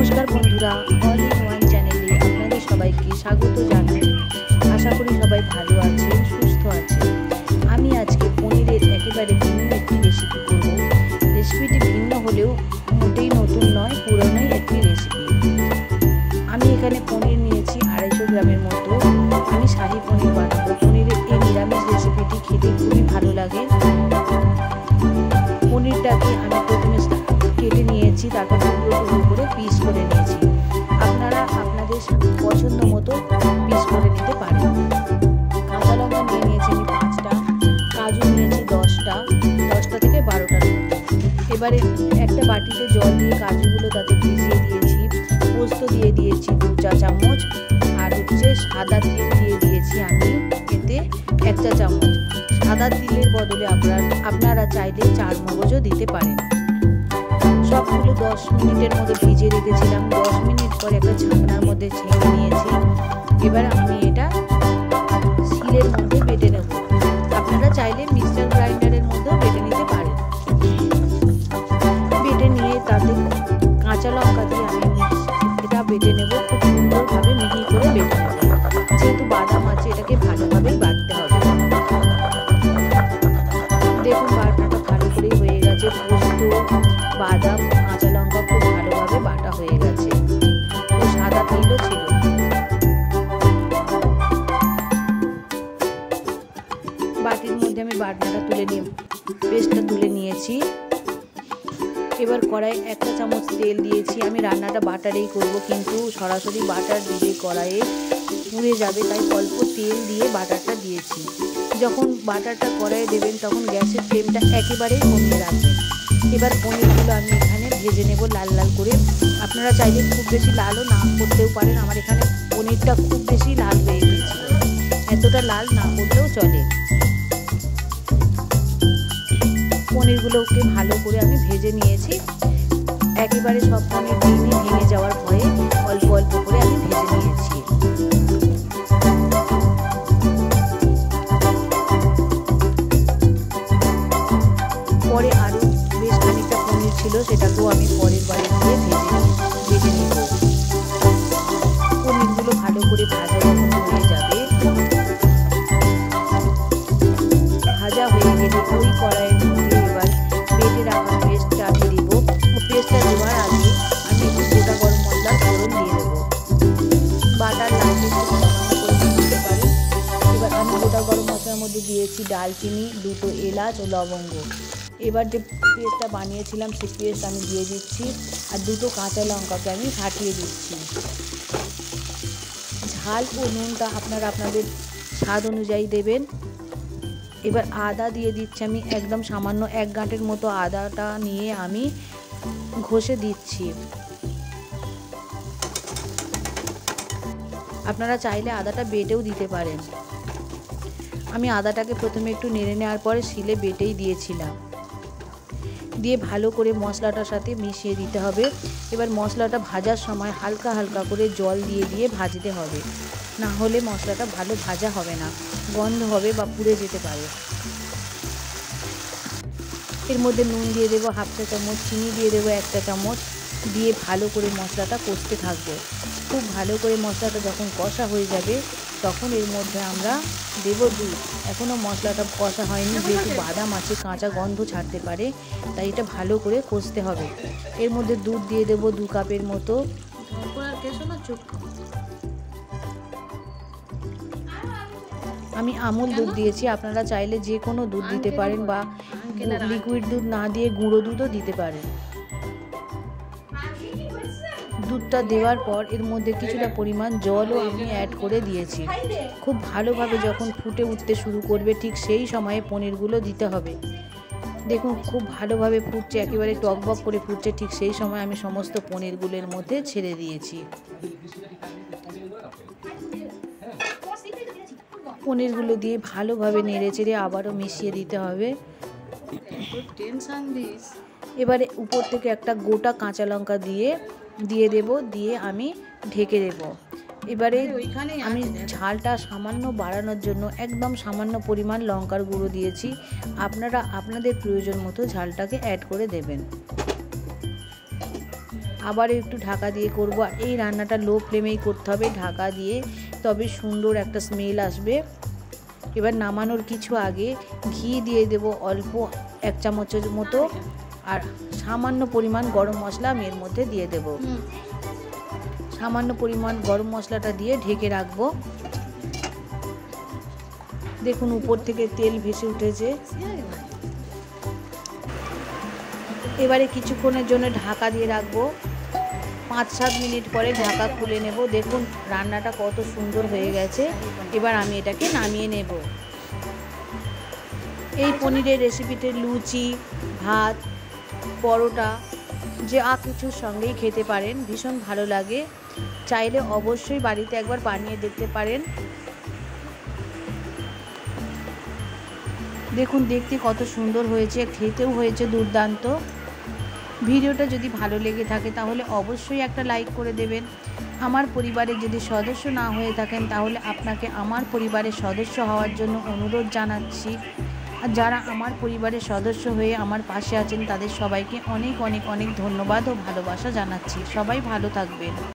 नमस्कार बंधुरा all in one चैनेले आपनादेर सबाइके स्वागत जानाई। आशा करी सबाई भालो आछेन सुस्थ आछेन। आमी आजके पनिरेर एकेबारे भिन्न एकटी रेसिपि करब। रेसिपिटी भिन्न हलेও मोटेई नतुन नय, पुरानोई एकटी रेसिपि। आमी एखाने पनिर नियेछि 250 ग्रामेर मतो। आमी शाही पनिर बानाबो। पनिरेर এই নিরামিষ रेसिपिटी खेते खूबই भालो लागे। पनिरटाके आमी प्रथमे केटे निয়েছি, তারপর টুকরো টুকরো করে পিস করে নিয়েছি। আপনারা আপনাদের পছন্দ মতো পিস করে নিতে পারেন। কাঁচা লঙ্কা নিয়ে নিয়েছি আমি 5টা, কাজু নিয়েছি 10টা থেকে 12টার মতো। এবারে একটা বাটিতে জল দিয়ে কাজুগুলো তাতে ভিজিয়ে দিয়েছি। পোস্ত দিয়ে দিয়েছি 2 চা চামচ, আর সাদা তিল দিয়ে দিয়েছি আমি এতে 1 চা চামচ। সাদা তিলের বদলে আপনারা চাইলে চার মগজও দিতে পারেন। সবগুলো 10 মিনিটের মতো ভিজিয়ে রেখেছিলাম। 10 মিনিট পর একটা ছাঁকনার মধ্যে ছেঁকে নিয়েছি। এবার আমি এটা শিলের মধ্যে বেটে নেব। আপনারা চাইলে মিক্সচার গ্রাইন্ডারের মধ্যেও বেটে নিতে পারেন। বেটে নিয়ে তাতে কাঁচা লঙ্কা দিয়ে আমি এটা বেটে নেব। খুব সুন্দরভাবে মিহি করে বেটে নেব। যেহেতু বাদাম আছে এটাকে ভালোভাবেই বাটতে হবে। দেখুন বাটাটা ভালো করেই হয়ে গেছে। পোস্ত, বাদাম, কাঁচা লঙ্কা খুব ভালোভাবে বাটা হয়ে গেছে। ও সাদা তিলও ছিল। বাটির মধ্যে আমি বাটনাটা তুলে নিয়ে পেস্টটা তুলে নিয়েছি। এবার কড়াই 1 চামচ তেল দিয়েছি। আমি রান্নাটা বাটারেই করব, কিন্তু সরাসরি বাটার দিলে কড়াইয়ে পুড়ে যাবে, তাই অল্প তেল দিয়ে বাটারটা দিয়েছি। যখন বাটারটা কড়াইয়ে দেবেন তখন গ্যাসের ফ্লেমটা একেবারেই কমিয়ে রাখবেন। এবার পনিরগুলো আমি এখানে ভেজে নেব লাল লাল করে। আপনারা চাইলে খুব বেশি লালও না করতেও পারেন। আমার এখানে পনিরটা খুব বেশি লাল হয়ে গিয়েছিল, এতটা লাল না করলেও চলে। পনিরগুলোকে ভালো করে আমি ভেজে নিয়েছি। একেবারে সব পনির ভেঙে যাওয়ার ভয়ে অল্প অল্প করে আমি ভেজে নিয়েছি। পরে আরও বেশ খানিকটা পনির ছিল, সেটাকেও আমি পরের বারে দিয়ে ভেজে নেব। পনিরগুলো ভালো করে ভাজা যখন হয়ে যাবে, ভাজা হয়ে গেলে ওই কড়াইয়ের মধ্যে এবার বেটে রাখা পেস্টটা আমি দেব। পেস্টটা দেওয়ার আগে আমি একটু গোটা গরম মশলার ফোড়ন দিয়ে দেবো। বাটার লাগলে করে দিতে পারেন। এবার আমি গোটা গরম মশলার মধ্যে দিয়েছি ডালচিনি, 2টো এলাচ ও লবঙ্গ। এবার যে পেস্টটা বানিয়েছিলাম সেই পেস্ট আমি দিয়ে দিচ্ছি, আর 2টো কাঁচা লঙ্কাকে আমি ফাটিয়ে দিচ্ছি। ঝাল ও নুনটা আপনারা আপনাদের স্বাদ অনুযায়ী দেবেন। এবার আদা দিয়ে দিচ্ছি আমি একদম সামান্য 1 গাঁটের মতো আদাটা নিয়ে আমি ঘষে দিচ্ছি। আপনারা চাইলে আদাটা বেটেও দিতে পারেন। আমি আদাটাকে প্রথমে একটু নেড়ে নেওয়ার পরে শিলে বেটেই দিয়েছিলাম। দিয়ে ভালো করে মশলাটার সাথে মিশিয়ে দিতে হবে। এবার মশলাটা ভাজার সময় হালকা হালকা করে জল দিয়ে ভাজতে হবে, না হলে মশলাটা ভালো ভাজা হবে না, গন্ধ হবে বা পুড়ে যেতে পারে। এর মধ্যে নুন দিয়ে দেবো 1/2 চা চামচ, চিনি দিয়ে দেবো 1 চা চামচ, দিয়ে ভালো করে মশলাটা কষতে থাকবো। খুব ভালো করে মশলাটা যখন কষা হয়ে যাবে তখন এর মধ্যে আমরা দেব দুধ। এখনও মশলাটা কষা হয়নি, যেহেতু বাদাম আছে কাঁচা গন্ধ ছাড়তে পারে, তাই এটা ভালো করে কষতে হবে। এর মধ্যে দুধ দিয়ে দেবো 2 কাপের মতো। আমি আমুল দুধ দিয়েছি, আপনারা চাইলে যে কোনো দুধ দিতে পারেন, বা লিকুইড দুধ না দিয়ে গুঁড়ো দুধও দিতে পারেন। দুধটা দেওয়ার পর এর মধ্যে কিছুটা পরিমাণ জলও আমি অ্যাড করে দিয়েছি। খুব ভালোভাবে যখন ফুটে উঠতে শুরু করবে ঠিক সেই সময়ে পনিরগুলো দিতে হবে। দেখুন খুব ভালোভাবে ফুটছে, একেবারে টকবক করে ফুটছে, ঠিক সেই সময় আমি সমস্ত পনিরগুলোর মধ্যে ছেড়ে দিয়েছি। পনিরগুলো দিয়ে ভালোভাবে নেড়ে চেড়ে আবারও মিশিয়ে দিতে হবে। এবারে উপর থেকে একটা গোটা কাঁচা লঙ্কা দিয়ে দেব, দিয়ে আমি ঢেকে দেব। এবারে আমি ঝালটা সামান্য বাড়ানোর জন্য একদম সামান্য পরিমাণ লঙ্কার গুঁড়ো দিয়েছি। আপনারা আপনাদের প্রয়োজন মতো ঝালটাকে অ্যাড করে দেবেন। আবার একটু ঢাকা দিয়ে করব। আর এই রান্নাটা লো ফ্লেমেই করতে হবে ঢাকা দিয়ে, তবে সুন্দর একটা স্মেল আসবে। এবার নামানোর কিছু আগে ঘি দিয়ে দেব অল্প 1 চামচের মতো, আর সামান্য পরিমাণ গরম মশলা আমি এর মধ্যে দিয়ে দেব। সামান্য পরিমাণ গরম মশলাটা দিয়ে ঢেকে রাখবো। দেখুন উপর থেকে তেল ভেসে উঠেছে। এবারে কিছুক্ষণের জন্য ঢাকা দিয়ে রাখবো। 5-7 মিনিট পরে ঢাকা খুলে নেব। দেখুন রান্নাটা কত সুন্দর হয়ে গেছে। এবার আমি এটাকে নামিয়ে নেব। এই পনিরের রেসিপিতে লুচি, ভাত, পরোটা যা কিছুর সঙ্গেই খেতে পারেন, ভীষণ ভালো লাগে। চাইলে অবশ্যই বাড়িতে একবার বানিয়ে দেখতে পারেন। দেখুন দেখতে কত সুন্দর হয়েছে, খেতেও হয়েছে দুর্দান্ত। ভিডিওটা যদি ভালো লেগে থাকে তাহলে অবশ্যই একটা লাইক করে দেবেন। আমার পরিবারে যদি সদস্য না হয়ে থাকেন তাহলে আপনাকে আমার পরিবারের সদস্য হওয়ার জন্য অনুরোধ জানাচ্ছি। আর যারা আমার পরিবারের সদস্য হয়ে আমার পাশে আছেন তাদের সবাইকে অনেক অনেক অনেক ধন্যবাদ ও ভালোবাসা জানাচ্ছি। সবাই ভালো থাকবেন।